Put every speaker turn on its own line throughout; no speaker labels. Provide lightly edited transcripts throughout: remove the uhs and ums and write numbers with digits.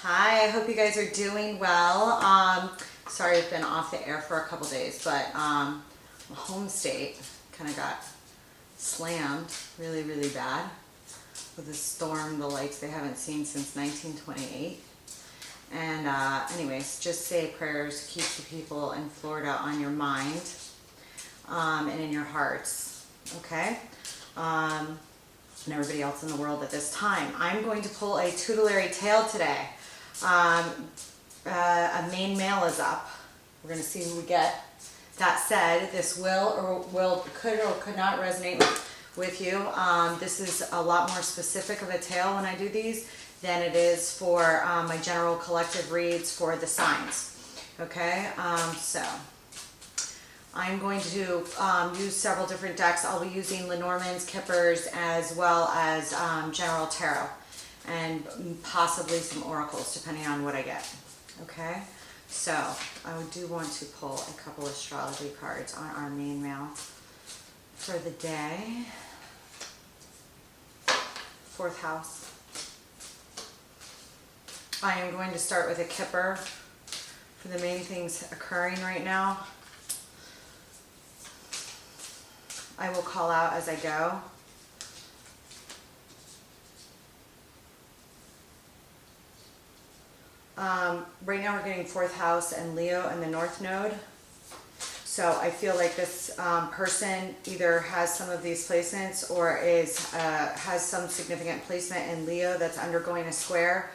Hi, I hope you guys are doing well. Sorry I've been off the air for a couple days, but my home state kind of got slammed really, really bad with a storm, the likes they haven't seen since 1928. And anyways, just say prayers, keep the people in Florida on your mind and in your hearts, okay? And everybody else in the world at this time. I'm going to pull a tutelary tale today. A main male is up. We're going to see who we get. That said, this could or could not resonate with you. This is a lot more specific of a tale when I do these than it is for my general collective reads for the signs. Okay, so I'm going to use several different decks. I'll be using Lenormand's, Kipper's, as well as General Tarot, and possibly some oracles, depending on what I get. Okay, so I do want to pull a couple astrology cards on our main male for the day. Fourth house. I am going to start with a Kipper for the main things occurring right now. I will call out as I go. Right now we're getting fourth house and Leo and the North Node. So I feel like this person either has some of these placements or has some significant placement in Leo that's undergoing a square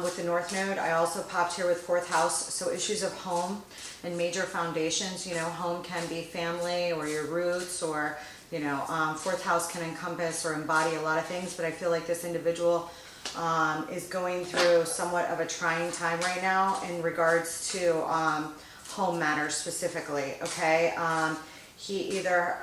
with the North Node. I also popped here with fourth house, so issues of home and major foundations. You know, home can be family or your roots, or you know, fourth house can encompass or embody a lot of things, but I feel like this individual is going through somewhat of a trying time right now in regards to home matters specifically, okay? He either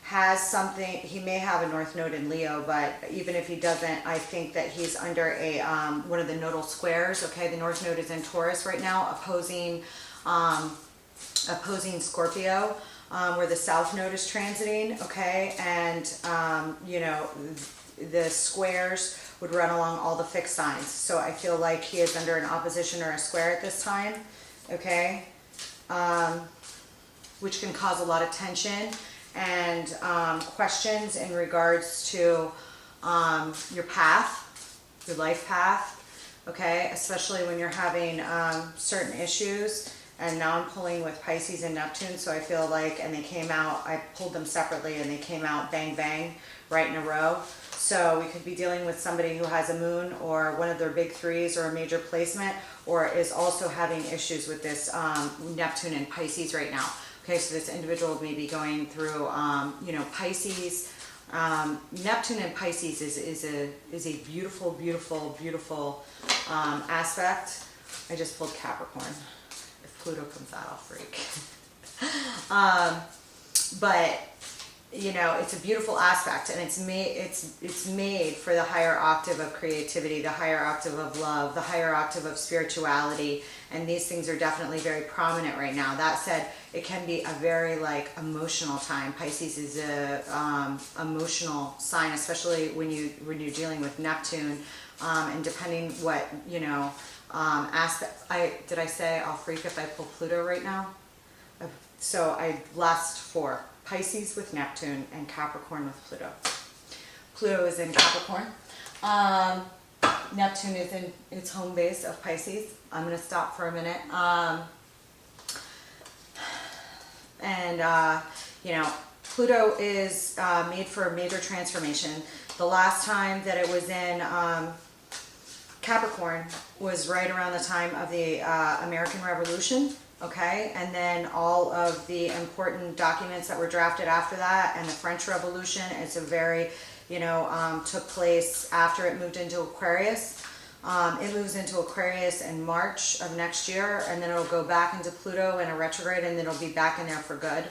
has something, he may have a North Node in Leo, but even if he doesn't, I think that he's under a one of the nodal squares, okay? The North Node is in Taurus right now, opposing Scorpio, where the South Node is transiting, okay? And, you know, the squares would run along all the fixed signs. So I feel like he is under an opposition or a square at this time, okay? Which can cause a lot of tension and questions in regards to your path, your life path, okay? Especially when you're having certain issues. And now I'm pulling with Pisces and Neptune, so I feel like, and they came out, I pulled them separately and they came out bang bang right in a row. So we could be dealing with somebody who has a moon or one of their big threes or a major placement, or is also having issues with this Neptune and Pisces right now. Okay, so this individual may be going through, you know, Pisces. Neptune and Pisces is a beautiful, beautiful, beautiful aspect. I just pulled Capricorn. If Pluto comes out, I'll freak. But you know, it's a beautiful aspect, and it's made for the higher octave of creativity, the higher octave of love, the higher octave of spirituality, and these things are definitely very prominent right now. That said, it can be a very like emotional time. Pisces is a emotional sign, especially when you're dealing with Neptune, and depending what, you know, aspect. Did I say I'll freak if I pull Pluto right now? So I last four. Pisces with Neptune and Capricorn with Pluto. Pluto is in Capricorn. Neptune is in its home base of Pisces. I'm going to stop for a minute. You know, Pluto is made for a major transformation. The last time that it was in Capricorn was right around the time of the American Revolution. Okay, and then all of the important documents that were drafted after that, and the French Revolution, it's a very, you know, took place after it moved into Aquarius. It moves into Aquarius in March of next year, and then it'll go back into Pluto in a retrograde, and then it'll be back in there for good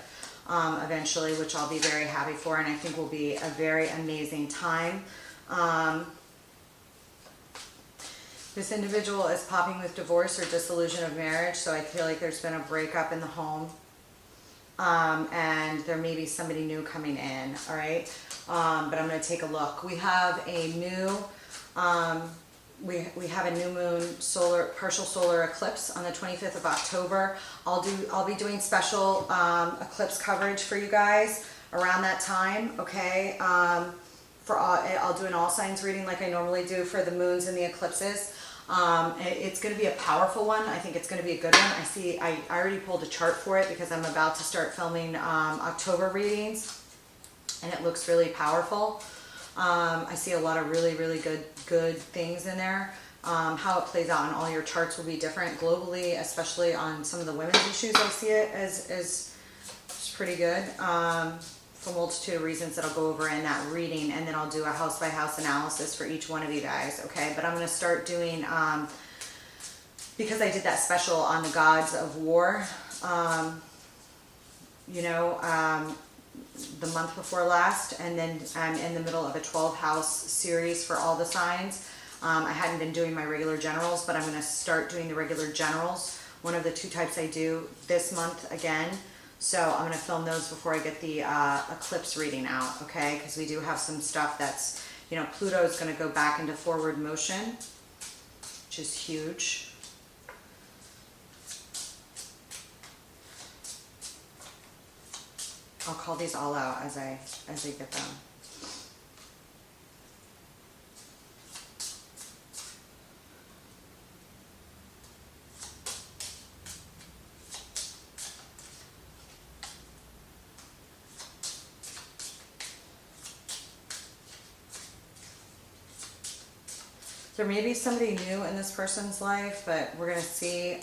eventually, which I'll be very happy for, and I think will be a very amazing time. This individual is popping with divorce or dissolution of marriage, so I feel like there's been a breakup in the home, and there may be somebody new coming in, all right? But I'm going to take a look. We have a new we have a new moon partial solar eclipse on the 25th of October. I'll be doing special eclipse coverage for you guys around that time, okay? I'll do an all signs reading like I normally do for the moons and the eclipses. It's going to be a powerful one. I think it's going to be a good one. I already pulled a chart for it because I'm about to start filming October readings, and it looks really powerful. I see a lot of really, really good things in there. How it plays out on all your charts will be different globally, especially on some of the women's issues. I see it as pretty good. For a multitude of reasons that I'll go over in that reading, and then I'll do a house by house analysis for each one of you guys, okay? But I'm going to start doing, because I did that special on the gods of war, the month before last, and then I'm in the middle of a 12 house series for all the signs. I hadn't been doing my regular generals, but I'm going to start doing the regular generals, one of the 2 types I do this month again. So I'm going to film those before I get the eclipse reading out, okay? Because we do have some stuff that's, Pluto is going to go back into forward motion, which is huge. I'll call these all out as I get them. There may be somebody new in this person's life, but we're going to see.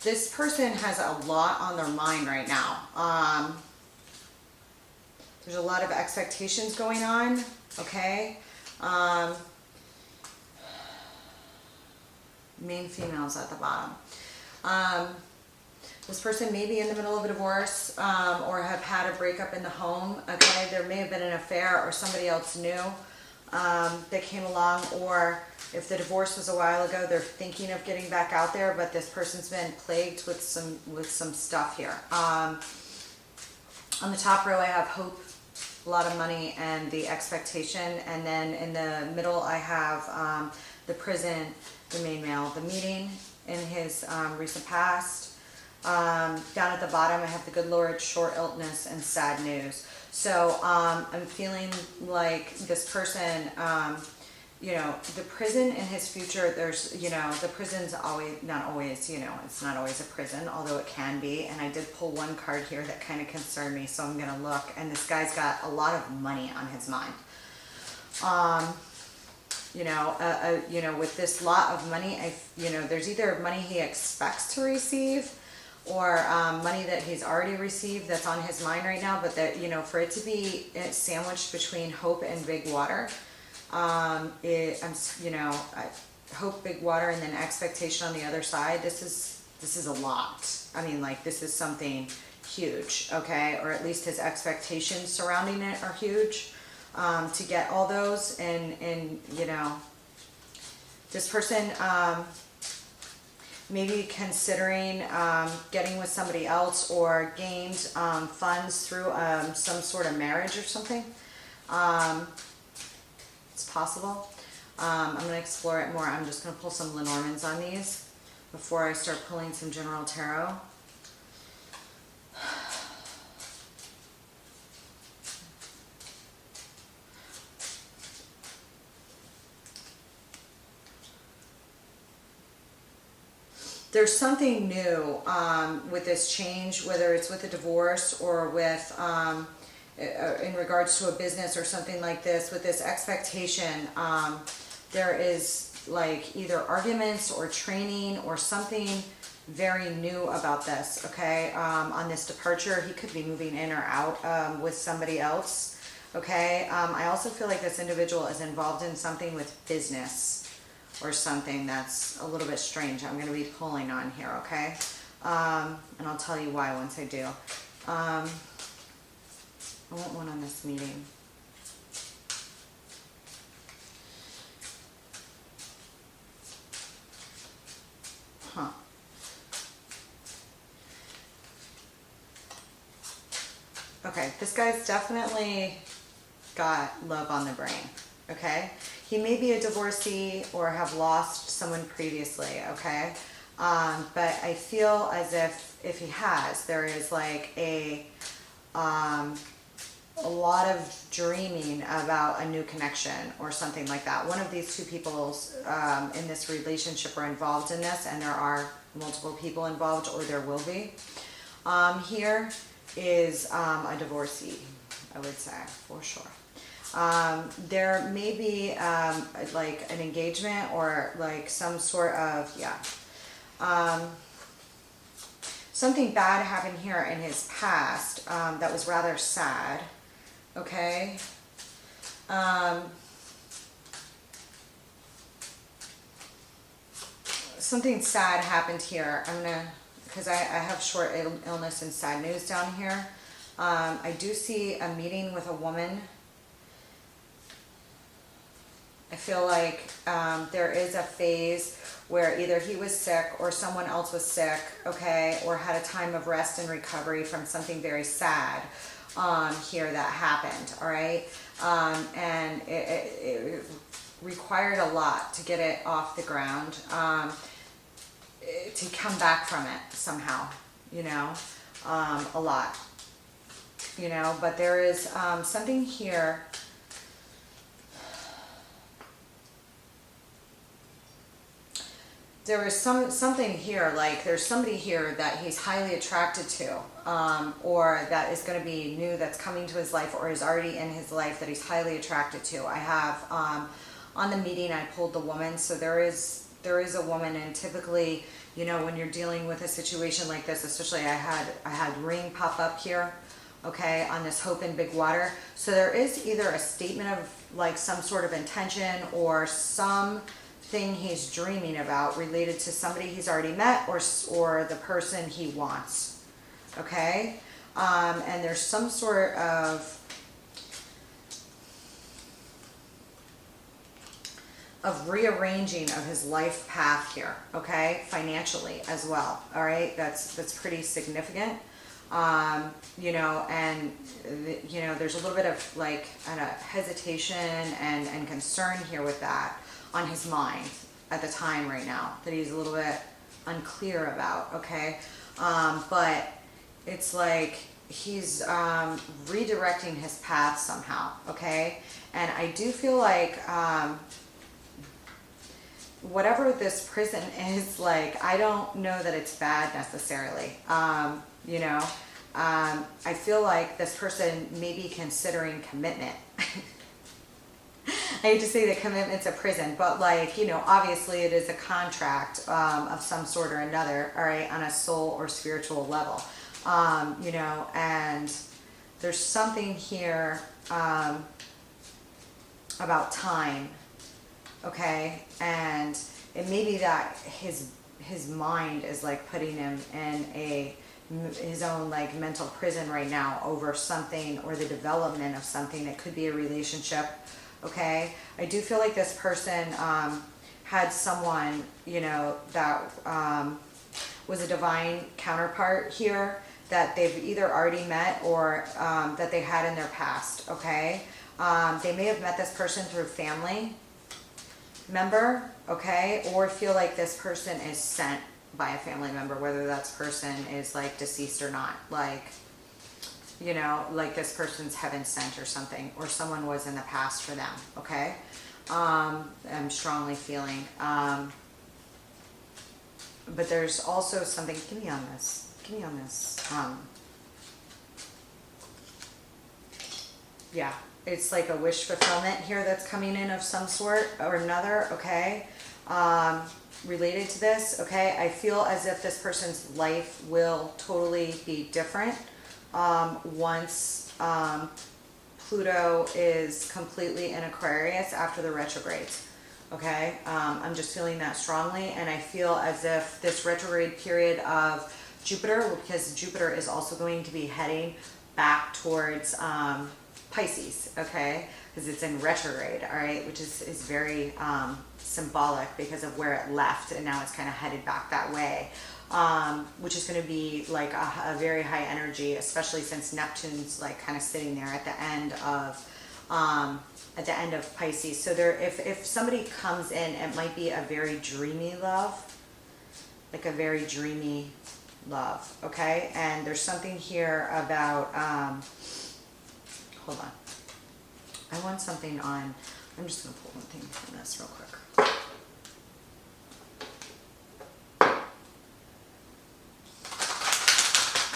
This person has a lot on their mind right now. There's a lot of expectations going on, okay? Main females at the bottom. This person may be in the middle of a divorce or have had a breakup in the home, okay? There may have been an affair or somebody else new that came along, or if the divorce was a while ago, they're thinking of getting back out there, but this person's been plagued with some stuff here. On the top row, I have hope, a lot of money, and the expectation, and then in the middle, I have the prison, the main male, the meeting in his recent past. Down at the bottom, I have the good Lord, short illness, and sad news. So I'm feeling like this person, the prison in his future, there's, the prison's not always, it's not always a prison, although it can be. And I did pull one card here that kind of concerned me, so I'm going to look. And this guy's got a lot of money on his mind. With this lot of money, there's either money he expects to receive, or money that he's already received that's on his mind right now, but that, for it to be sandwiched between hope and big water, hope, big water, and then expectation on the other side, this is a lot. I mean, like, this is something huge, okay? Or at least his expectations surrounding it are huge, to get all those, and this person, maybe considering getting with somebody else, or gained funds through some sort of marriage or something. It's possible. I'm going to explore it more. I'm just going to pull some Lenormands on these before I start pulling some general tarot. There's something new with this change, whether it's with a divorce or with in regards to a business or something like this. With this expectation, there is like either arguments or training or something very new about this, okay? On this departure, he could be moving in or out with somebody else, okay? I also feel like this individual is involved in something with business or something that's a little bit strange. I'm going to be pulling on here, okay? And I'll tell you why once I do. I want one on this meeting. Huh. Okay, this guy's definitely got love on the brain, okay? He may be a divorcee or have lost someone previously, okay? But I feel as if he has, there is like a lot of dreaming about a new connection or something like that. One of these two people in this relationship are involved in this, and there are multiple people involved, or there will be. Here is a divorcee, I would say, for sure. There may be like an engagement or like some sort of, something bad happened here in his past that was rather sad, okay? Something sad happened here. I'm gonna, because I have short illness and sad news down here. I do see a meeting with a woman. I feel like there is a phase where either he was sick or someone else was sick, okay, or had a time of rest and recovery from something very sad here that happened, all right? And it required a lot to get it off the ground, to come back from it somehow, you know, a lot, you know, but there is something here. There is something here, like there's somebody here that he's highly attracted to, or that is going to be new, that's coming to his life, or is already in his life that he's highly attracted to. I have on the meeting, I pulled the woman, so there is a woman, and typically, you know, when you're dealing with a situation like this, especially I had ring pop up here, okay, on this hope in big water. So there is either a statement of like some sort of intention or some thing he's dreaming about related to somebody he's already met or the person he wants, okay? And there's some sort of rearranging of his life path here, okay, financially as well, all right? That's pretty significant. You know, and you know, there's a little bit of like hesitation and concern here with that on his mind at the time right now that he's a little bit unclear about, okay? But it's like he's redirecting his path somehow, okay? And I do feel like whatever this prison is, like, I don't know that it's bad necessarily, you know? I feel like this person may be considering commitment. I hate to say that commitment's a prison, but like, you know, obviously it is a contract of some sort or another, all right, on a soul or spiritual level, you know, and there's something here about time, okay, and it may be that his mind is like putting him in his own like mental prison right now over something or the development of something that could be a relationship. Okay, I do feel like this person had someone, you know, that was a divine counterpart here that they've either already met or that they had in their past, okay? They may have met this person through family member, okay? Or feel like this person is sent by a family member, whether that person is like deceased or not, like, you know, like this person's heaven sent or something, or someone was in the past for them, okay? I'm strongly feeling. But there's also something, give me on this. Yeah, it's like a wish fulfillment here that's coming in of some sort or another, okay? Related to this, okay? I feel as if this person's life will totally be different once Pluto is completely in Aquarius after the retrogrades, okay? I'm just feeling that strongly, and I feel as if this retrograde period of Jupiter, because Jupiter is also going to be heading back towards Pisces, okay? Because it's in retrograde, all right, which is very symbolic because of where it left, and now it's kind of headed back that way. Which is going to be like a very high energy, especially since Neptune's like kind of sitting there at the end of at the end of Pisces. So there, if somebody comes in, it might be a very dreamy love, like a very dreamy love, okay? And there's something here about, hold on. I want something on, I'm just gonna pull one thing from this real quick.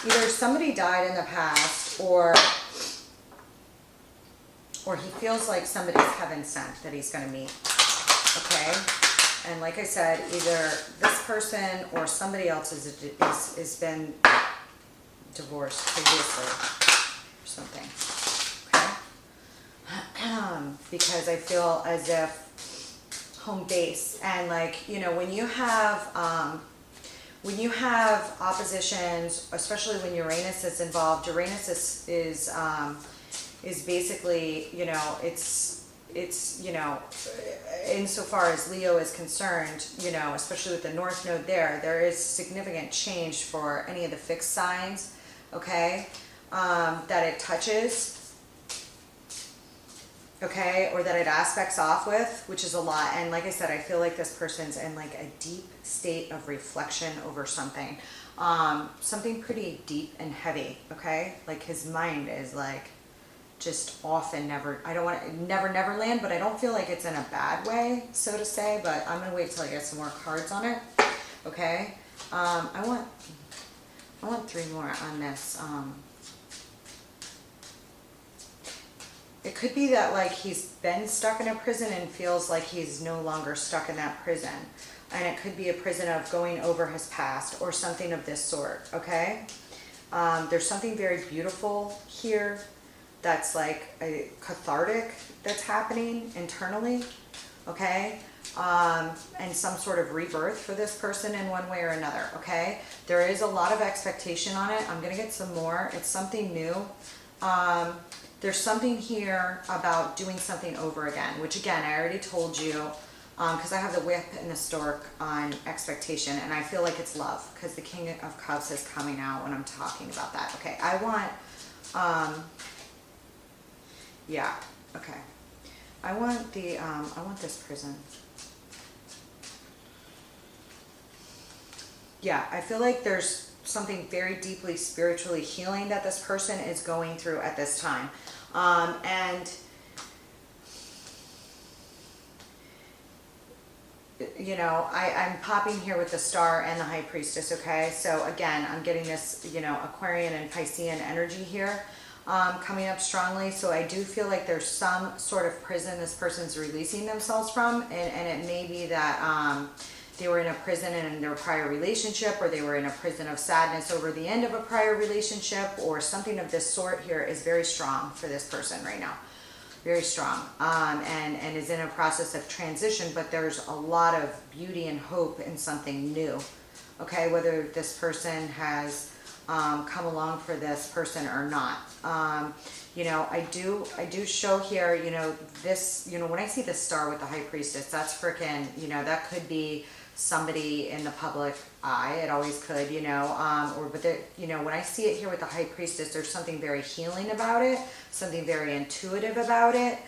Either somebody died in the past, or he feels like somebody's heaven sent that he's going to meet, okay? And like I said, either this person or somebody else is been divorced previously or something, okay? Because I feel as if home base, and like, you know, when you have oppositions, especially when Uranus is involved, Uranus is basically, you know, it's, you know, insofar as Leo is concerned, you know, especially with the North Node there is significant change for any of the fixed signs, okay, that it touches, okay, or that it aspects off with, which is a lot. And like I said, I feel like this person's in like a deep state of reflection over something, something pretty deep and heavy, okay? Like his mind is like just off and never, I don't want to, never land, but I don't feel like it's in a bad way, so to say, but I'm going to wait till I get some more cards on it, okay? I want 3 more on this. It could be that like he's been stuck in a prison and feels like he's no longer stuck in that prison. And it could be a prison of going over his past or something of this sort, okay? There's something very beautiful here that's like a cathartic that's happening internally, okay? And some sort of rebirth for this person in one way or another, okay? There is a lot of expectation on it. I'm gonna get some more. It's something new. There's something here about doing something over again, which again, I already told you, because I have the whip and the stork on expectation, and I feel like it's love, because the King of Cups is coming out when I'm talking about that. Okay, I want, yeah, okay. I want this prison. Yeah, I feel like there's something very deeply spiritually healing that this person is going through at this time. And you know, I'm popping here with the Star and the High Priestess, okay? So again, I'm getting this, you know, Aquarian and Piscean energy here coming up strongly. So I do feel like there's some sort of prison this person's releasing themselves from, and it may be that they were in a prison in their prior relationship, or they were in a prison of sadness over the end of a prior relationship, or something of this sort here is very strong for this person right now. Very strong, and is in a process of transition, but there's a lot of beauty and hope in something new, okay, whether this person has come along for this person or not. You know, I do show here, you know, this, you know, when I see the Star with the High Priestess, that's freaking, you know, that could be somebody in the public eye. It always could, you know, but you know, when I see it here with the High Priestess, there's something very healing about it, something very intuitive about it,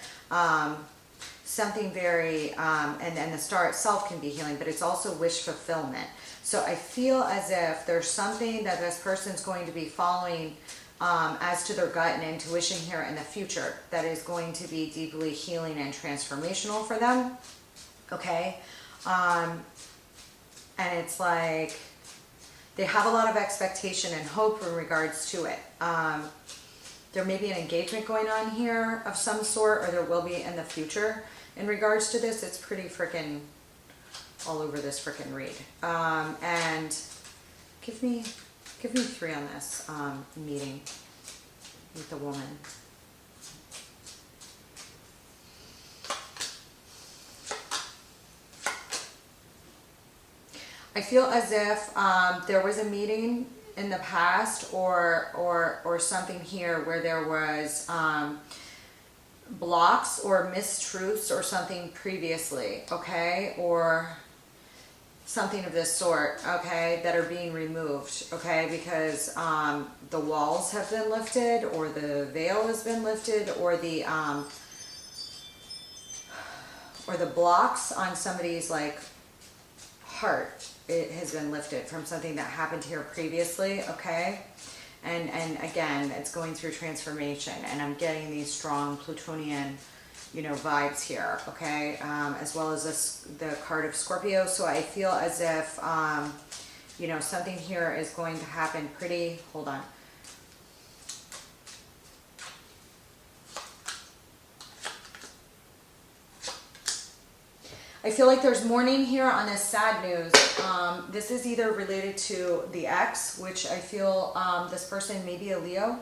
something very, and the Star itself can be healing, but it's also wish fulfillment. So I feel as if there's something that this person's going to be following as to their gut and intuition here in the future that is going to be deeply healing and transformational for them, okay? And it's like they have a lot of expectation and hope in regards to it. There may be an engagement going on here of some sort, or there will be in the future in regards to this. It's pretty freaking all over this freaking read. And give me 3 on this meeting with the woman. I feel as if there was a meeting in the past, or something here where there was blocks or mistruths or something previously, okay, or something of this sort, okay, that are being removed, okay, because the walls have been lifted, or the veil has been lifted, or the or the blocks on somebody's like heart, it has been lifted from something that happened here previously, okay? And again, it's going through transformation, and I'm getting these strong Plutonian, you know, vibes here, okay? As well as the card of Scorpio. So I feel as if, you know, something here is going to happen pretty, hold on. I feel like there's mourning here on this sad news. This is either related to the ex, which I feel this person may be a Leo,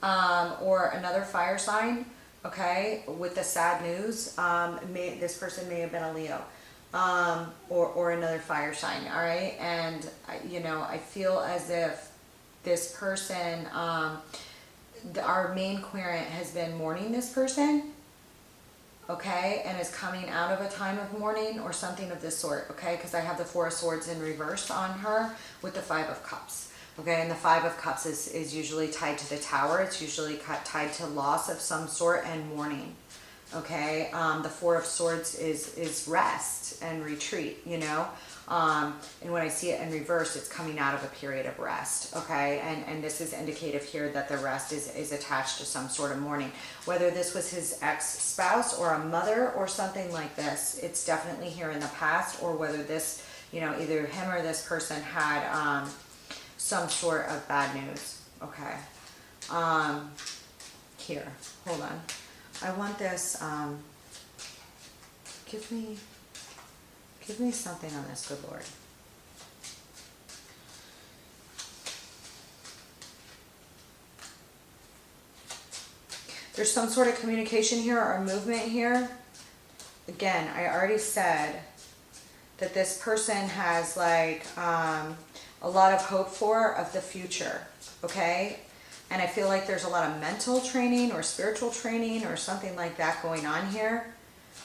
or another fire sign, okay, with the sad news. This person may have been a Leo, or another fire sign, all right? And, you know, I feel as if this person, our main querent has been mourning this person, okay, and is coming out of a time of mourning or something of this sort, okay, because I have the Four of Swords in reverse on her with the Five of Cups, okay, and the Five of Cups is usually tied to the Tower. It's usually tied to loss of some sort and mourning, okay. The Four of Swords is rest and retreat, you know, and when I see it in reverse, it's coming out of a period of rest, okay, and this is indicative here that the rest is attached to some sort of mourning, whether this was his ex-spouse or a mother or something like this. It's definitely here in the past, or whether this, you know, either him or this person had some sort of bad news, okay. Here, hold on, I want this, give me something on this, good Lord. There's some sort of communication here or movement here. Again, I already said that this person has like a lot of hope of the future, okay? And I feel like there's a lot of mental training or spiritual training or something like that going on here,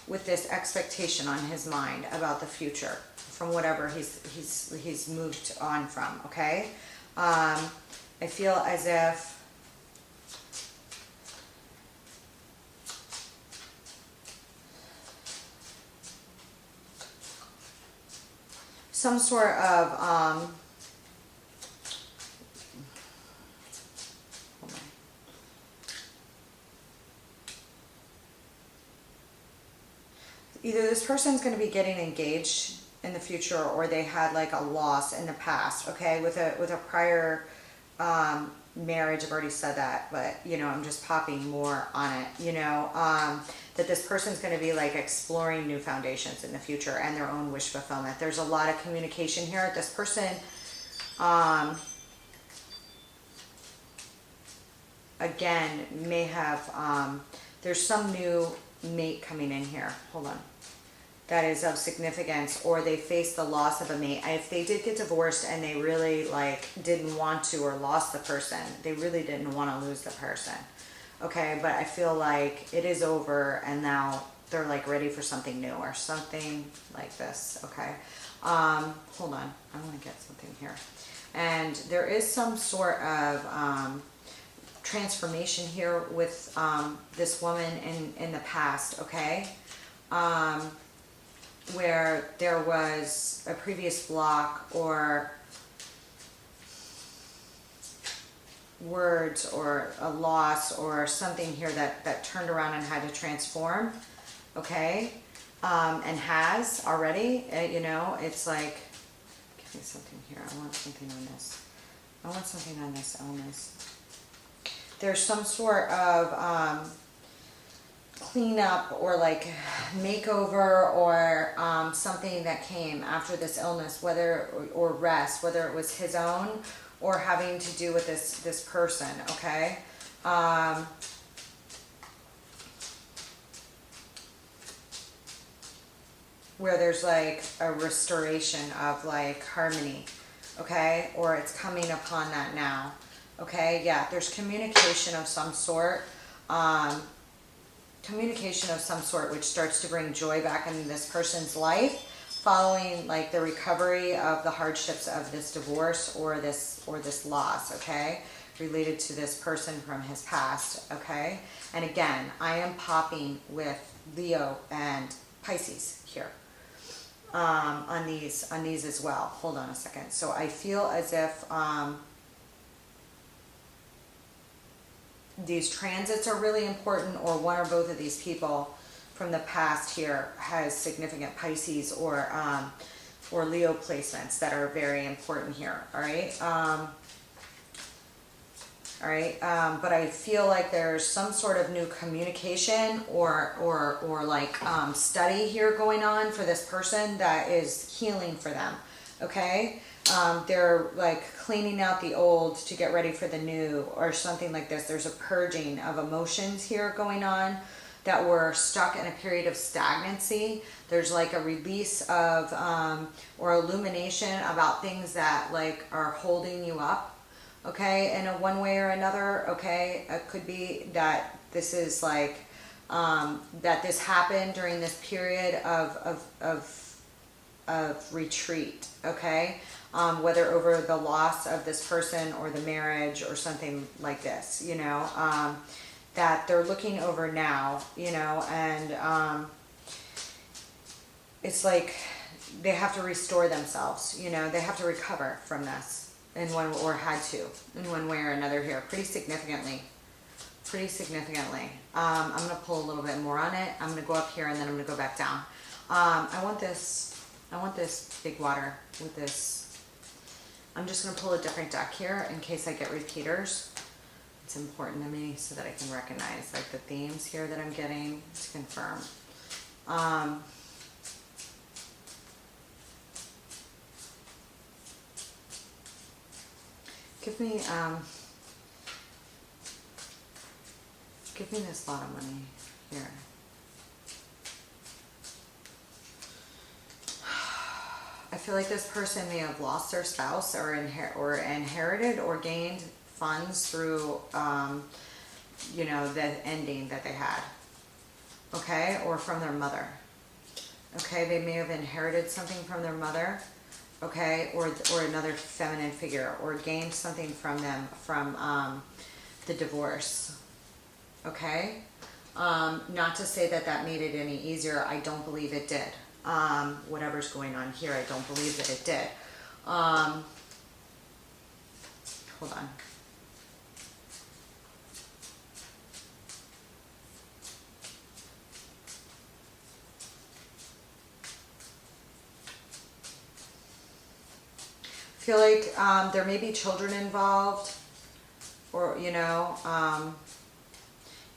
with this expectation on his mind about the future from whatever he's moved on from, okay? I feel as if some sort of either this person's going to be getting engaged in the future, or they had like a loss in the past, okay, with a prior marriage. I've already said that, but you know, I'm just popping more on it, you know, that this person's going to be like exploring new foundations in the future and their own wish fulfillment. There's a lot of communication here. This person again may have there's some new mate coming in here, hold on, that is of significance, or they face the loss of a mate. If they did get divorced and they really like didn't want to, or lost the person, they really didn't want to lose the person, okay, but I feel like it is over and now they're like ready for something new or something like this, okay. Hold on, I want to get something here. And there is some sort of transformation here with this woman in the past, okay, where there was a previous block or words or a loss or something here that turned around and had to transform, okay, and has already, you know, it's like, give me something here, I want something on this, I want something on this illness. There's some sort of cleanup or like makeover or something that came after this illness, whether, or rest, whether it was his own or having to do with this person, okay? Where there's like a restoration of like harmony, okay? Or it's coming upon that now. Okay, yeah, there's communication of some sort, which starts to bring joy back into this person's life following like the recovery of the hardships of this divorce or this loss, okay, related to this person from his past, okay. And again, I am popping with Leo and Pisces here. On these as well. Hold on a second. So I feel as if these transits are really important, or one or both of these people from the past here has significant Pisces or Leo placements that are very important here. All right. But I feel like there's some sort of new communication or like study here going on for this person that is healing for them. Okay. They're like cleaning out the old to get ready for the new or something like this. There's a purging of emotions here going on that were stuck in a period of stagnancy. There's like a release of or illumination about things that like are holding you up. Okay, in a one way or another. Okay, it could be that this is like that this happened during this period of retreat. Okay, whether over the loss of this person or the marriage or something like this, you know, that they're looking over now, you know, and it's like they have to restore themselves, you know, they have to recover from this. In one, or had to, in one way or another here, pretty significantly. I'm going to pull a little bit more on it. I'm going to go up here and then I'm going to go back down. I want this big water with this. I'm just going to pull a different deck here in case I get repeaters. It's important to me so that I can recognize like the themes here that I'm getting to confirm. Give me this lot of money here. I feel like this person may have lost their spouse or inherited or gained funds through, you know, the ending that they had. Okay, or from their mother. Okay, they may have inherited something from their mother. Okay, or another feminine figure, or gained something from them from the divorce. Okay, not to say that that made it any easier. I don't believe it did. Whatever's going on here, I don't believe that it did. Hold on. I feel like there may be children involved, or, you know,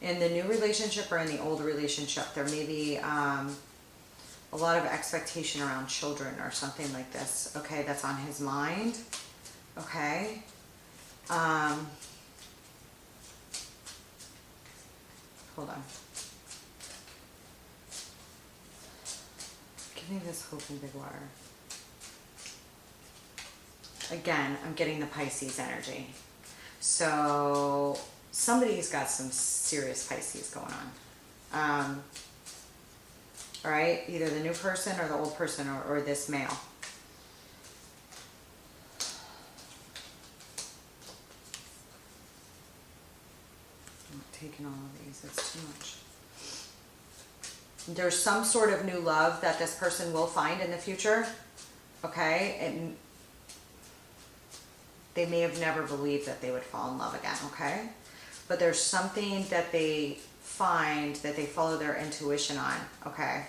in the new relationship or in the old relationship, there may be a lot of expectation around children or something like this. Okay, that's on his mind. Okay. Hold on. Give me this hope and big water. Again, I'm getting the Pisces energy. So somebody's got some serious Pisces going on. All right, either the new person or the old person or this male. I'm not taking all of these, it's too much. There's some sort of new love that this person will find in the future. Okay, and they may have never believed that they would fall in love again, okay? But there's something that they find, that they follow their intuition on, okay?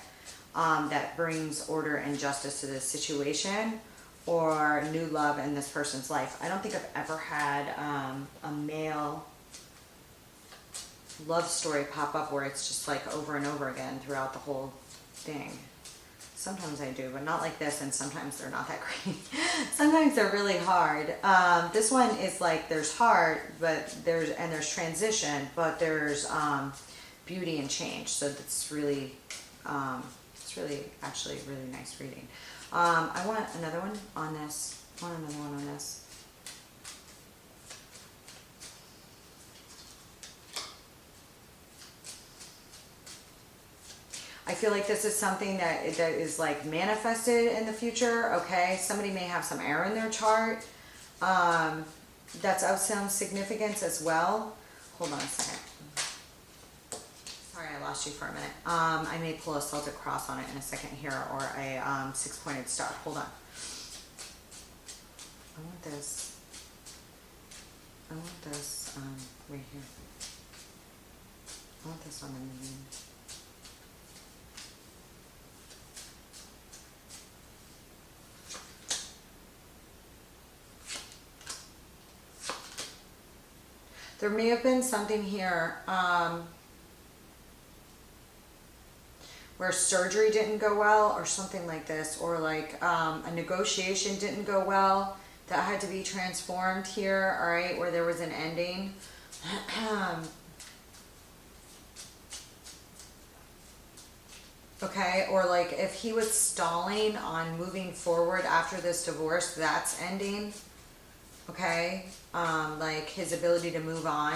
That brings order and justice to this situation, or new love in this person's life. I don't think I've ever had a male love story pop up where it's just like over and over again throughout the whole thing. Sometimes I do, but not like this, and sometimes they're not that great. Sometimes they're really hard. This one is like there's heart, but there's transition, but there's beauty and change. So it's really actually a really nice reading. I want another one on this. I feel like this is something that is like manifested in the future, okay? Somebody may have some air in their chart. That's of some significance as well. Hold on a second. Sorry, Sorry, I lost you for a minute. I may pull a Celtic cross on it in a second here, or a 6-pointed star. Hold on. I want this. I want this right here. I want this on the moon. There may have been something here where surgery didn't go well or something like this, or like a negotiation didn't go well that had to be transformed here, all right, where there was an ending. Okay, or like if he was stalling on moving forward after this divorce, that's ending. Okay, like his ability to move on,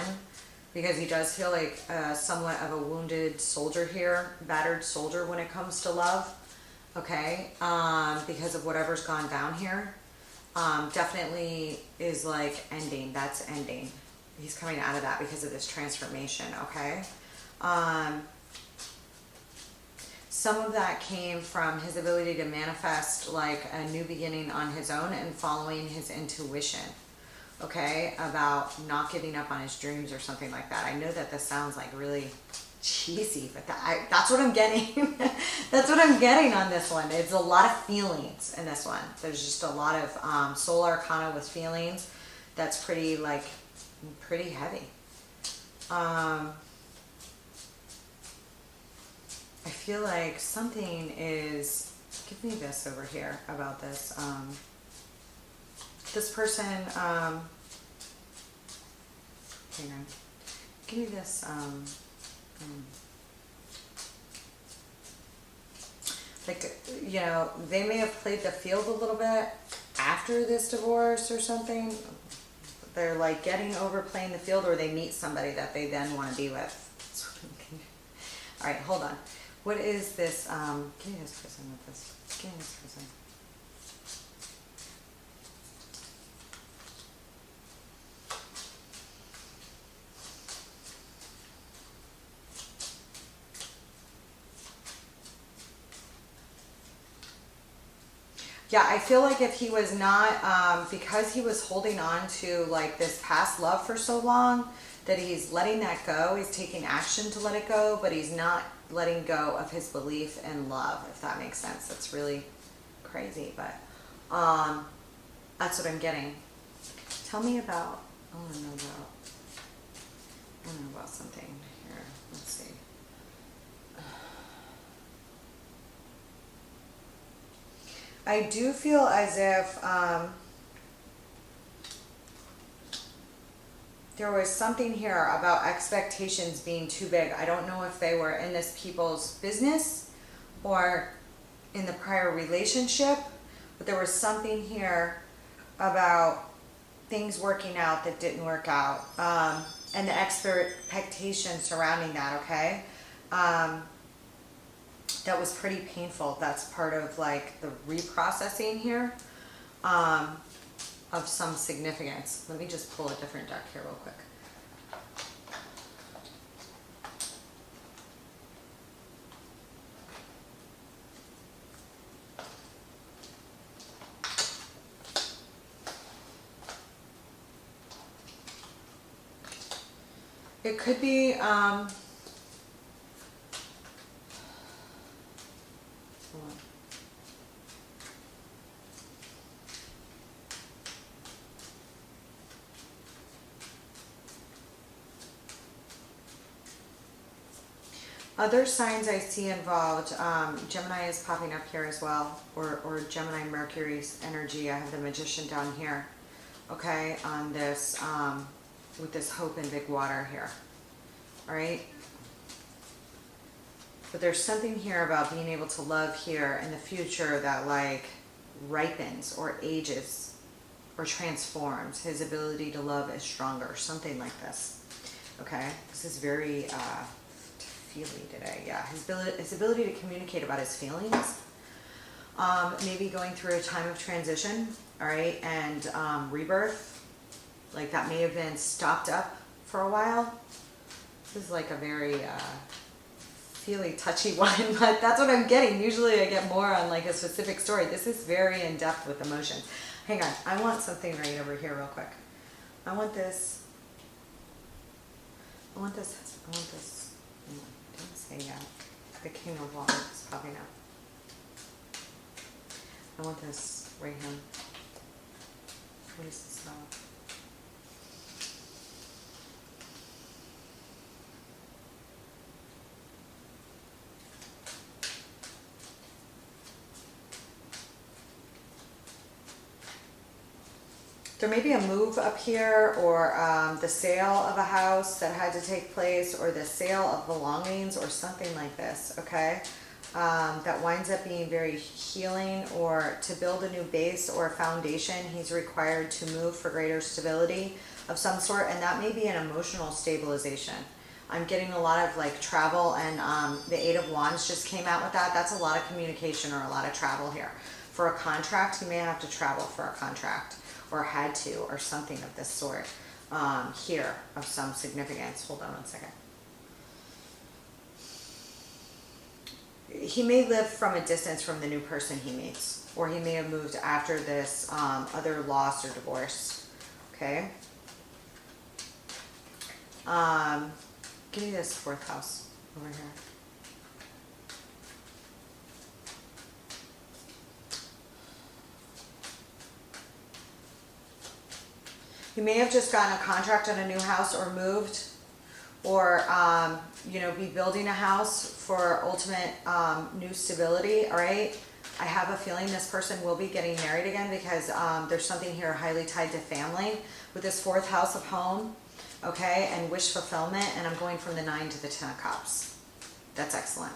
because he does feel like somewhat of a wounded soldier here, battered soldier when it comes to love. Okay, because of whatever's gone down here. Definitely is like ending. That's ending. He's coming out of that because of this transformation. Okay. Some of that came from his ability to manifest like a new beginning on his own and following his intuition, okay, about not giving up on his dreams or something like that. I know that this sounds like really cheesy, but that's what I'm getting. That's what I'm getting on this one. It's a lot of feelings in this one. There's just a lot of soul arcana with feelings. That's pretty heavy. I feel like something is, give me this over here about this. This person, hang on, give me this, like, you know, they may have played the field a little bit after this divorce or something. They're like getting over playing the field, or they meet somebody that they then want to be with. All right, hold on. What is this? Give me this person with this. Give me this person. Yeah, I feel like if he was not, because he was holding on to like this past love for so long, that he's letting that go. He's taking action to let it go, but he's not letting go of his belief in love, if that makes sense. That's really crazy, but that's what I'm getting. Tell me about, I want to know about something here. Let's see. I do feel as if there was something here about expectations being too big. I don't know if they were in this people's business or in the prior relationship, but there was something here about things working out that didn't work out, and the expectation surrounding that, okay? That was pretty painful. That's part of like the reprocessing here. Of some significance. Let me just pull a different deck here real quick. It could be hold on. Other signs I see involved, Gemini is popping up here as well, or Gemini Mercury's energy. I have the Magician down here, okay, on this, with this hope and big water here, all right? But there's something here about being able to love here in the future that like ripens or ages or transforms. His ability to love is stronger, something like this, okay? This is very, feely today, yeah. His ability to communicate about his feelings, maybe going through a time of transition, all right, and rebirth, like that may have been stopped up for a while. This is like a very feely, touchy one, but that's what I'm getting. Usually I get more on like a specific story. This is very in depth with emotions. Hang on, I want something right over here real quick. I want this. I want this. Hang on, I didn't say yet. The King of Wands, probably not. I want this right here. What is this about? There may be a move up here, or the sale of a house that had to take place, or the sale of belongings, or something like this, okay? That winds up being very healing, or to build a new base or a foundation, he's required to move for greater stability of some sort, and that may be an emotional stabilization. I'm getting a lot of like travel, and the Eight of Wands just came out with that. That's a lot of communication or a lot of travel here. For a contract, you may have to travel for a contract, or had to, or something of this sort here of some significance. Hold on one second. He may live from a distance from the new person he meets, or he may have moved after this other loss or divorce. Okay. Give me this fourth house over here. You may have just gotten a contract on a new house, or moved, or you know, be building a house for ultimate new stability. All right. I have a feeling this person will be getting married again, because there's something here highly tied to family with this fourth house of home. Okay, and wish fulfillment, and I'm going from the 9 to the 10 of Cups. That's excellent.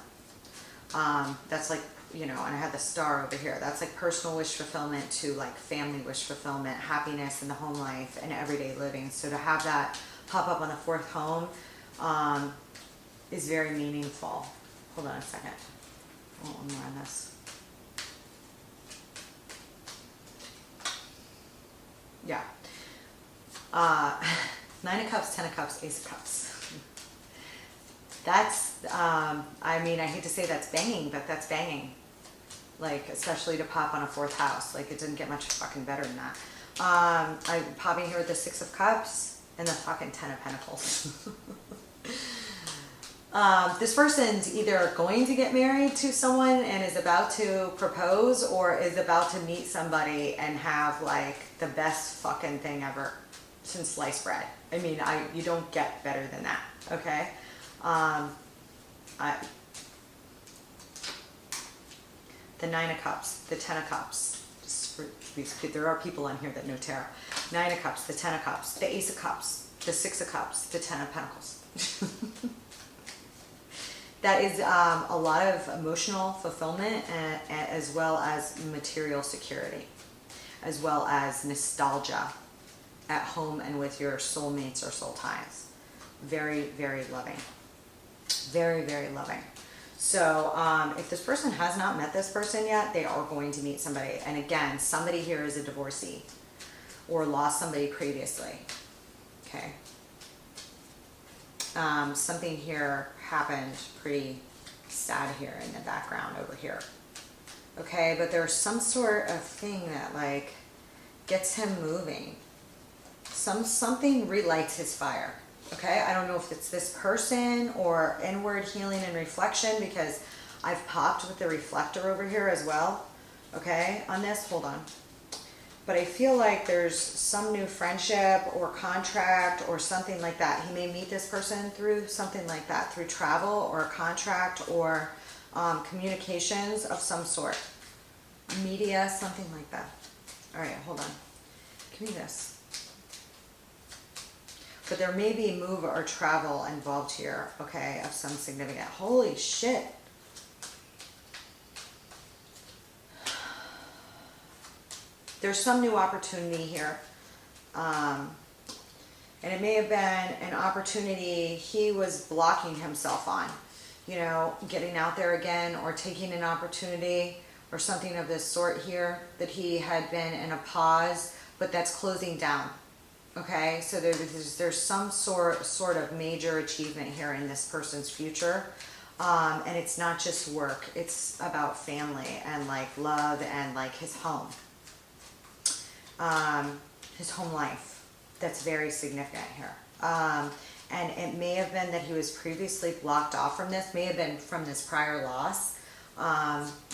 That's like, you know, and I had the star over here. That's like personal wish fulfillment to like family wish fulfillment, happiness in the home life and everyday living. So to have that pop up on the fourth home is very meaningful. Hold on a second. Oh, I'm more on this. Yeah. 9 of Cups, 10 of Cups, Ace of Cups. That's, I mean, I hate to say that's banging, but that's banging. Like, especially to pop on a fourth house. Like, it didn't get much fucking better than that. I'm popping here with the 6 of Cups and the fucking 10 of Pentacles. This person's either going to get married to someone and is about to propose, or is about to meet somebody and have like the best fucking thing ever since sliced bread. I mean, you don't get better than that, okay? The 9 of Cups, the 10 of Cups. Just for these, there are people on here that know tarot. 9 of Cups, the 10 of Cups, the Ace of Cups, the 6 of Cups, the 10 of Pentacles. That is a lot of emotional fulfillment, as well as material security, as well as nostalgia at home and with your soulmates or soul ties. Very, very loving. Very, very loving. So if this person has not met this person yet, they are going to meet somebody. And again, somebody here is a divorcee or lost somebody previously. Okay. Something here happened pretty sad here in the background over here. Okay, but there's some sort of thing that like gets him moving. Something relights his fire. Okay, I don't know if it's this person or inward healing and reflection, because I've popped with the reflector over here as well. Okay, on this, hold on. But I feel like there's some new friendship or contract or something like that. He may meet this person through something like that, through travel or a contract or communications of some sort. Media, something like that. All right, hold on. Give me this. But there may be move or travel involved here, okay, of some significant. Holy shit. There's some new opportunity here. And it may have been an opportunity he was blocking himself on. You know, getting out there again, or taking an opportunity or something of this sort here, that he had been in a pause, but that's closing down. Okay, so there's some sort of major achievement here in this person's future. And it's not just work, it's about family and like love and like his home life. That's very significant here. And it may have been that he was previously blocked off from this, may have been from this prior loss,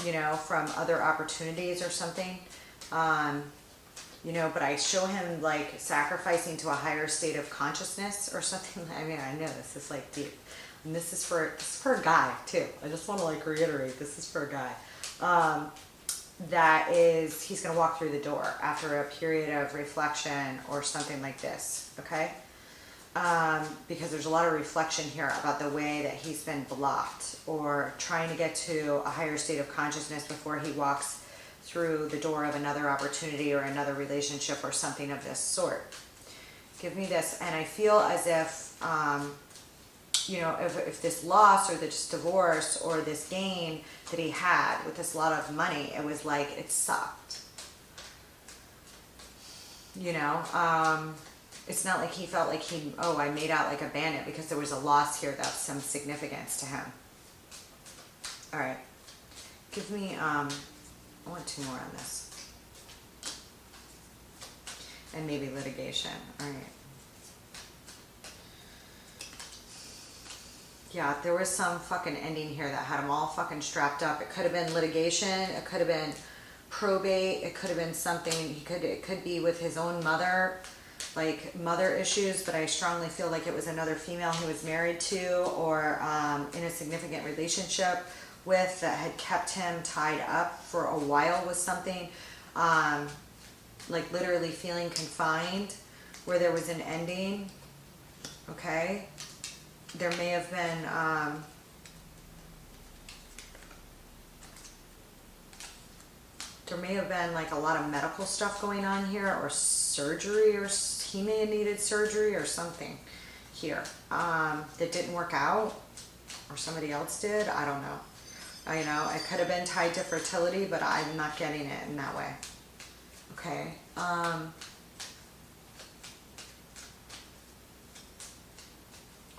you know, from other opportunities or something. You know, but I show him like sacrificing to a higher state of consciousness or something. I mean, I know this is like deep. And this is for a guy too. I just want to like reiterate, this is for a guy. That is, he's going to walk through the door after a period of reflection or something like this, okay? Because there's a lot of reflection here about the way that he's been blocked or trying to get to a higher state of consciousness before he walks through the door of another opportunity or another relationship or something of this sort. Give me this. And I feel as if, you know, if this loss or this divorce or this gain that he had with this lot of money, it was like it sucked. You know, it's not like he felt like I made out like a bandit, because there was a loss here that's some significance to him. All right. Give me, I want 2 more on this. And maybe litigation. All right. Yeah, there was some fucking ending here that had him all fucking strapped up. It could have been litigation. It could have been probate. It could have been something. It could be with his own mother, like mother issues. But I strongly feel like it was another female he was married to or in a significant relationship with that had kept him tied up for a while with something, like literally feeling confined, where there was an ending. Okay. There may have been, like a lot of medical stuff going on here, or surgery, or he may have needed surgery or something here that didn't work out, or somebody else did. I don't know. You know, it could have been tied to fertility, but I'm not getting it in that way. Okay.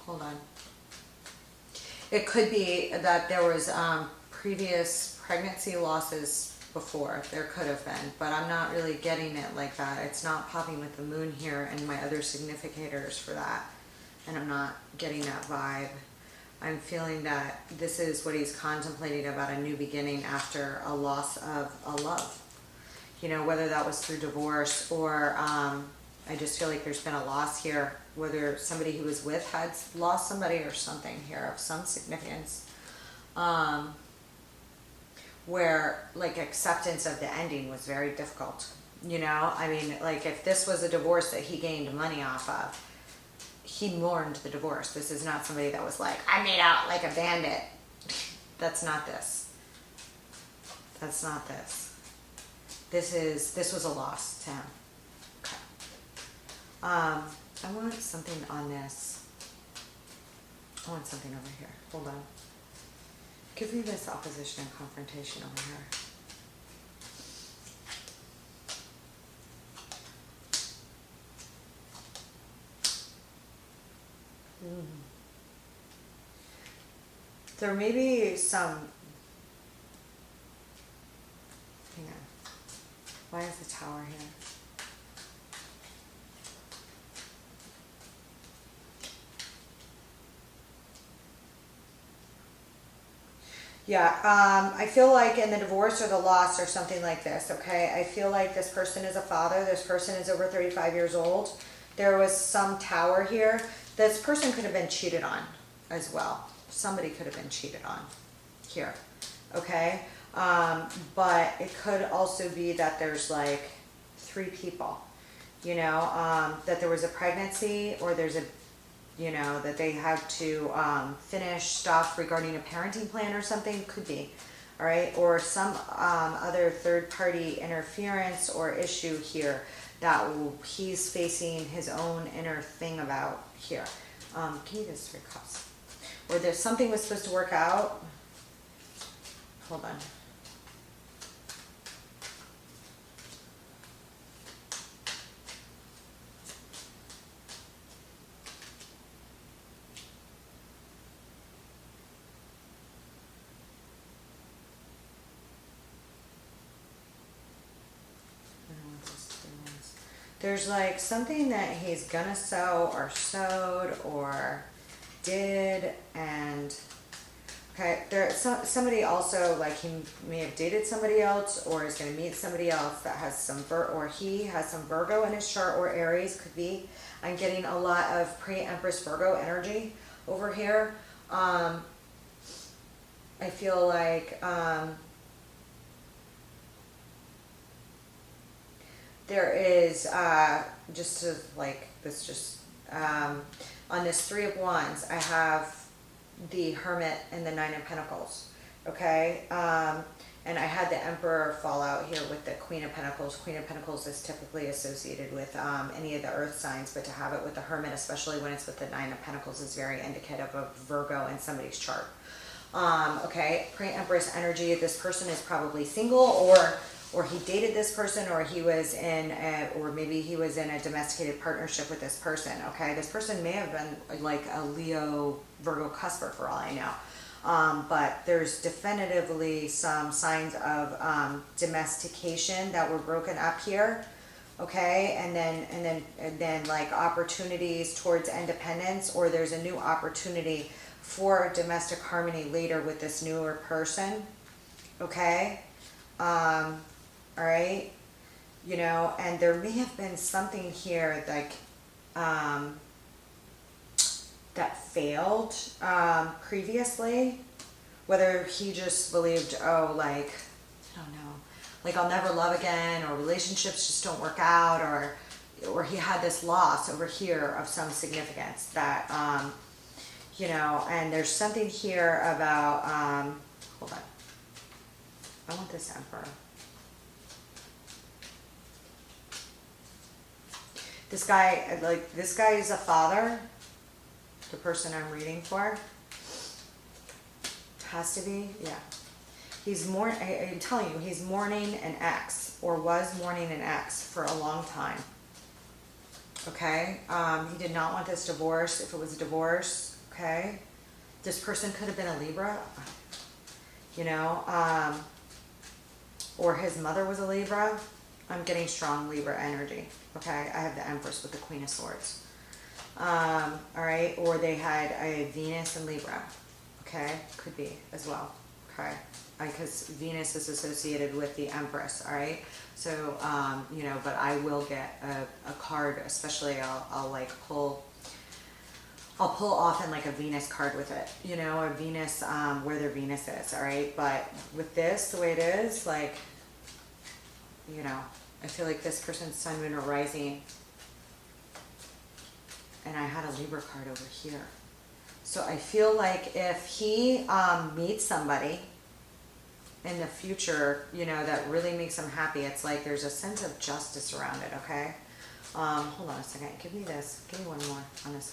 Hold on. It could be that there was previous pregnancy losses before. There could have been, but I'm not really getting it like that. It's not popping with the moon here and my other significators for that. And I'm not getting that vibe. I'm feeling that this is what he's contemplating about a new beginning after a loss of a love. You know, whether that was through divorce or I just feel like there's been a loss here, whether somebody he was with had lost somebody or something here of some significance, where like acceptance of the ending was very difficult. You know, I mean, like if this was a divorce that he gained money off of, he mourned the divorce. This is not somebody that was like, I made out like a bandit. That's not this. That's not this. This was a loss to him. Okay. I want something on this. I want something over here. Hold on. Give me this opposition and confrontation over here. There may be some. Hang on. Why is the tower here? Yeah, I feel like in the divorce or the loss or something like this, okay? I feel like this person is a father. This person is over 35 years old. There was some tower here. This person could have been cheated on as well. Somebody could have been cheated on here, okay? But it could also be that there's like 3 people, you know, that there was a pregnancy or there's a, you know, that they had to finish stuff regarding a parenting plan or something, could be, all right? Or some other third-party interference or issue here that he's facing his own inner thing about here. Can you just 3 cups? Or there's something was supposed to work out. Hold on. There's like something that he's gonna sow or sowed or did, and okay, there somebody also, like, he may have dated somebody else or is gonna meet somebody else that has some or he has some Virgo in his chart, or Aries, could be. I'm getting a lot of pre-Empress Virgo energy over here. I feel like there is just to, like, this just on this Three of Wands, I have the Hermit and the Nine of Pentacles. Okay, and I had the Emperor fall out here with the Queen of Pentacles. Queen of Pentacles is typically associated with any of the earth signs, but to have it with the Hermit, especially when it's with the Nine of Pentacles, is very indicative of Virgo in somebody's chart. Okay, pre-Empress energy. This person is probably single, or he dated this person, or he was in or maybe he was in a domesticated partnership with this person. Okay, this person may have been like a Leo Virgo cusper for all I know. But there's definitively some signs of domestication that were broken up here. Okay, and then like opportunities towards independence, or there's a new opportunity for domestic harmony later with this newer person. Okay, all right, you know, and there may have been something here like that failed previously, whether he just believed, oh, like, I don't know, like, I'll never love again, or relationships just don't work out, or he had this loss over here of some significance that you know. And there's something here about hold on, I want this Emperor. This guy, like, this guy is a father, the person I'm reading for. Has to be, yeah. He's I'm telling you, he's mourning an ex, or was mourning an ex for a long time. Okay, he did not want this divorce, if it was a divorce. Okay, this person could have been a Libra, you know, or his mother was a Libra. I'm getting strong Libra energy. Okay, I have the Empress with the Queen of Swords. All right, or they had a Venus in Libra. Okay, could be as well. Okay, because Venus is associated with the Empress. All right, so you know, but I will get a card, especially I'll like pull. I'll pull often like a Venus card with it, you know, a Venus where their Venus is. All right, but with this, the way it is, like, you know, I feel like this person's Sun, Moon, or Rising, and I had a Libra card over here. So I feel like if he meets somebody in the future, you know, that really makes him happy, it's like there's a sense of justice around it. Okay, hold on a second. Give me this. Give me one more on this,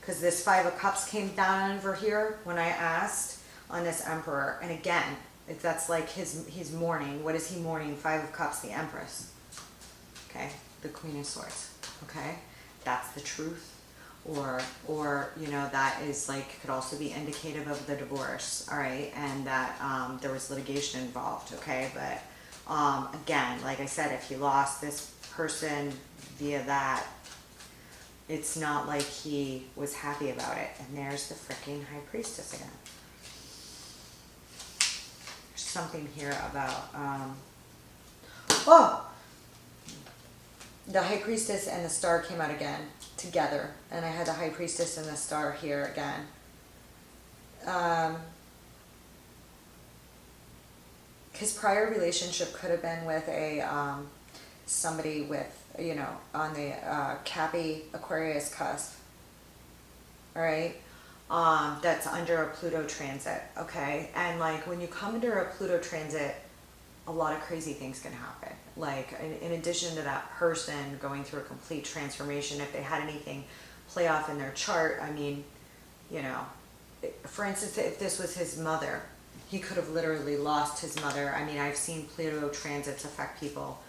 because this Five of Cups came down over here when I asked on this Emperor, and again, if that's like he's mourning. What is he mourning? Five of Cups, the Empress. Okay, the Queen of Swords. Okay, that's the truth. Or you know, that is like, could also be indicative of the divorce. All right, and that there was litigation involved. Okay, but again, like I said, if he lost this person via that, it's not like he was happy about it. And there's the freaking High Priestess again. Something here about oh, the High Priestess and the Star came out again together, and I had the High Priestess and the Star here again. His prior relationship could have been with a somebody with, you know, on the Cappy Aquarius cusp. All right. That's under a Pluto transit, okay? And like, when you come under a Pluto transit, a lot of crazy things can happen. Like, in addition to that person going through a complete transformation, if they had anything play off in their chart, I mean, you know, for instance, if this was his mother, he could have literally lost his mother. I mean, I've seen Pluto transits affect people,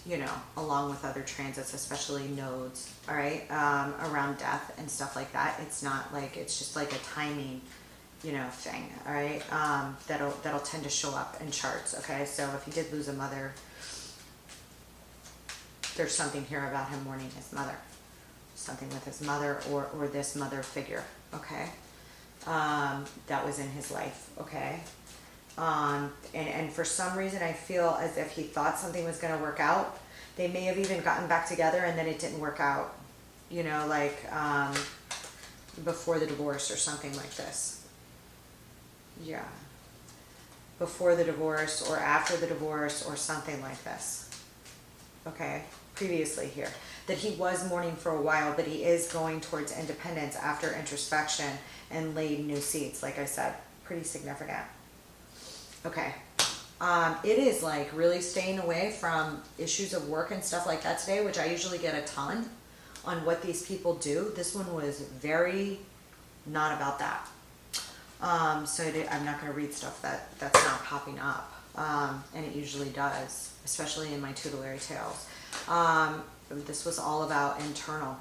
you know, along with other transits, especially nodes, all right, around death and stuff like that. It's not like, it's just like a timing, you know, thing, all right, that'll tend to show up in charts. Okay, so if you did lose a mother, there's something here about him mourning his mother. Something with his mother or this mother figure, okay? That was in his life, okay? And for some reason I feel as if he thought something was going to work out. They may have even gotten back together and then it didn't work out, you know, like before the divorce or something like this. Yeah. Before the divorce or after the divorce or something like this. Okay, previously here. That he was mourning for a while, but he is going towards independence after introspection and laid new seeds, like I said. Pretty significant. Okay. It is like really staying away from issues of work and stuff like that today, which I usually get a ton on what these people do. This one was very not about that. So I'm not going to read stuff that's not popping up. And it usually does, especially in my tutelary tales. This was all about internal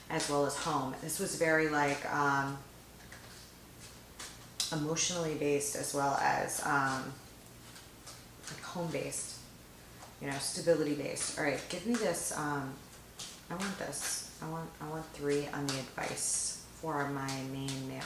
as well as home. This was very like emotionally based as well as like home based, you know, stability based. All right, give me this. I want this. I want 3 on the advice for my main male.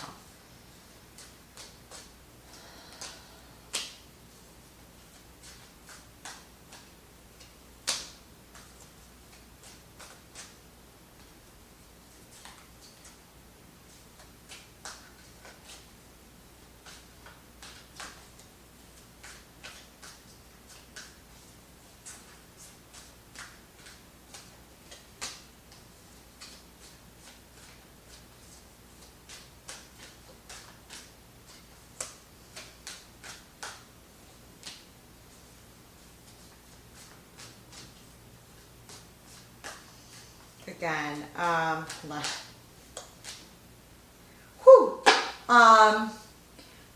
Again,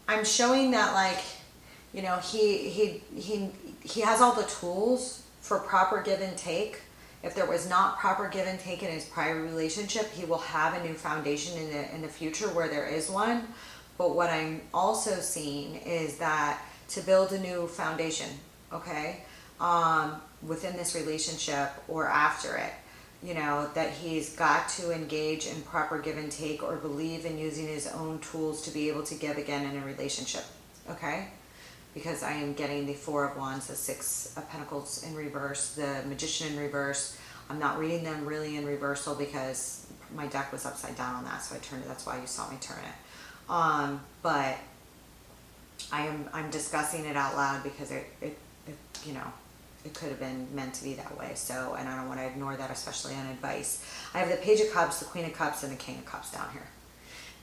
I'm showing that, like, you know, he has all the tools for proper give and take. If there was not proper give and take in his prior relationship, he will have a new foundation in the future where there is one. But what I'm also seeing is that to build a new foundation, okay, within this relationship or after it, you know, that he's got to engage in proper give and take or believe in using his own tools to be able to give again in a relationship, okay? Because I am getting the 4 of Wands, the 6 of Pentacles in reverse, the Magician in reverse. I'm not reading them really in reversal because my deck was upside down on that, so I turned it. That's why you saw me turn it. But I'm discussing it out loud because it you know, it could have been meant to be that way. So, and I don't want to ignore that, especially on advice. I have the Page of Cups, the Queen of Cups, and the King of Cups down here.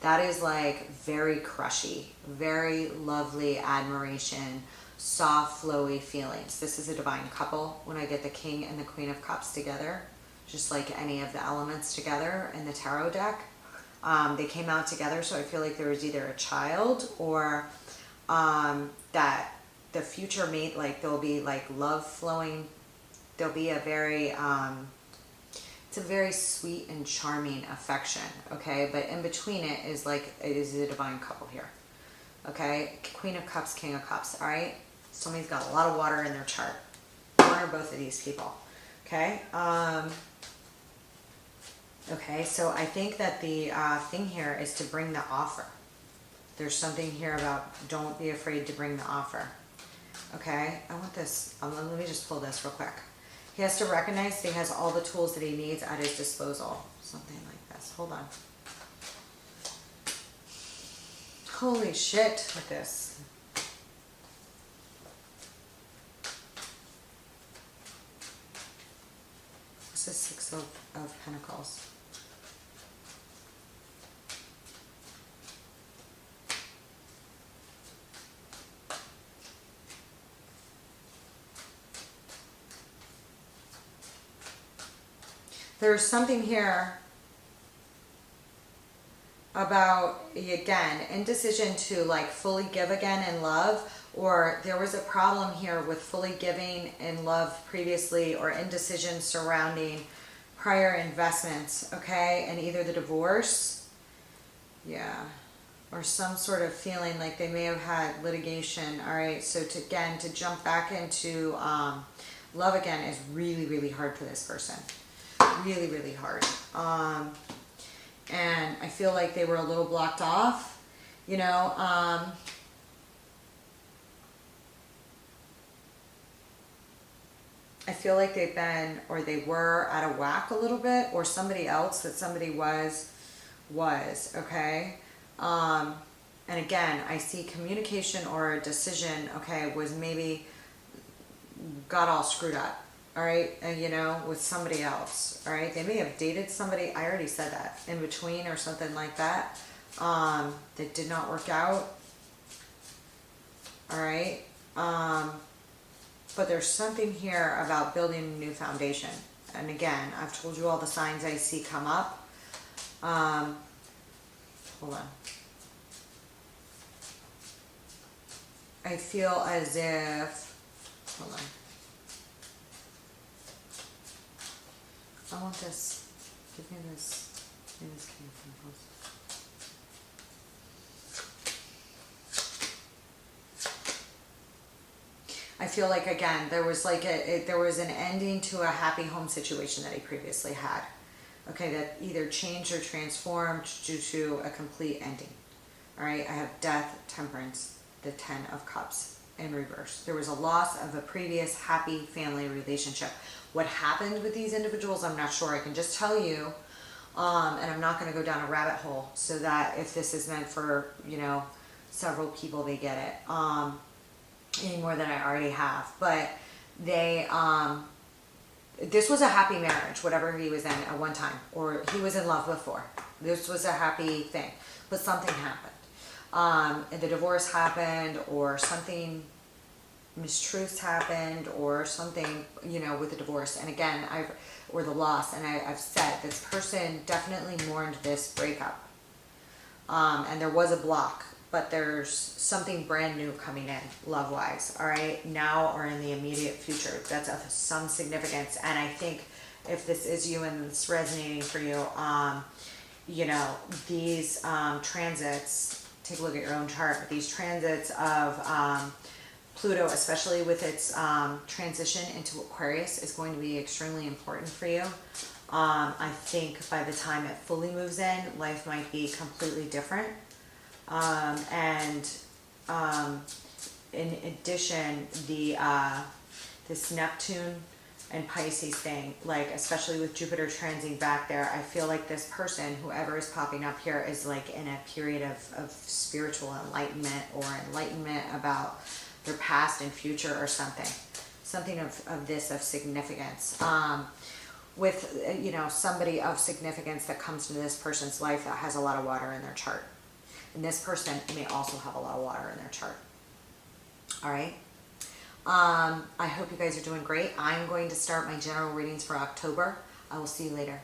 That is like very crushy, very lovely admiration, soft, flowy feelings. This is a divine couple when I get the King and the Queen of Cups together, just like any of the elements together in the tarot deck. They came out together, so I feel like there was either a child or that the future mate, like there'll be like love flowing. There'll be a very, it's a very sweet and charming affection, okay? But in between it is like, it is a divine couple here, okay? Queen of Cups, King of Cups, all right? Somebody's got a lot of water in their chart. One or both of these people, okay? Okay, so I think that the thing here is to bring the offer. There's something here about don't be afraid to bring the offer. Okay, I want this. Let me just pull this real quick. He has to recognize that he has all the tools that he needs at his disposal. Something like this. Hold on. Holy shit with this. What's the 6 of Pentacles? There's something here about, again, indecision to like fully give again in love, or there was a problem here with fully giving in love previously, or indecision surrounding prior investments, okay? And either the divorce, yeah, or some sort of feeling like they may have had litigation, all right? So to, again, to jump back into Love again is really, really hard for this person. Really, really hard. And I feel like they were a little blocked off, you know. I feel like they've been, or they were out of whack a little bit, or somebody else that somebody was, okay? And again, I see communication or a decision, okay, was maybe got all screwed up, all right? And, you know, with somebody else, all right? They may have dated somebody, I already said that, in between or something like that, that did not work out, all right? But there's something here about building a new foundation. And again, I've told you all the signs I see come up. Hold on. I feel as if, hold on. I want this, give me this, give me this came from post. I feel like, again, there was like there was an ending to a happy home situation that he previously had. Okay, that either changed or transformed due to a complete ending. All right, I have death, temperance, the 10 of cups in reverse. There was a loss of a previous happy family relationship. What happened with these individuals, I'm not sure. I can just tell you, and I'm not going to go down a rabbit hole, so that if this is meant for, you know, several people, they get it. Any more than I already have, but they this was a happy marriage, whatever he was in at one time, or he was in love before. This was a happy thing, but something happened, and the divorce happened, or something, mistruths happened, or something, you know, with the divorce. And again, or the loss, and I've said this person definitely mourned this breakup, and there was a block. But there's something brand new coming in, love-wise, all right? Now or in the immediate future. That's of some significance. And I think if this is you and it's resonating for you, you know, these transits, take a look at your own chart, but these transits of Pluto, especially with its transition into Aquarius, is going to be extremely important for you. I think by the time it fully moves in, life might be completely different. In addition, this Neptune and Pisces thing, like especially with Jupiter transiting back there, I feel like this person, whoever is popping up here, is like in a period of spiritual enlightenment, or enlightenment about their past and future, or something of this of significance. With, you know, somebody of significance that comes into this person's life that has a lot of water in their chart. And this person may also have a lot of water in their chart. All right. I hope you guys are doing great. I'm going to start my general readings for October. I will see you later.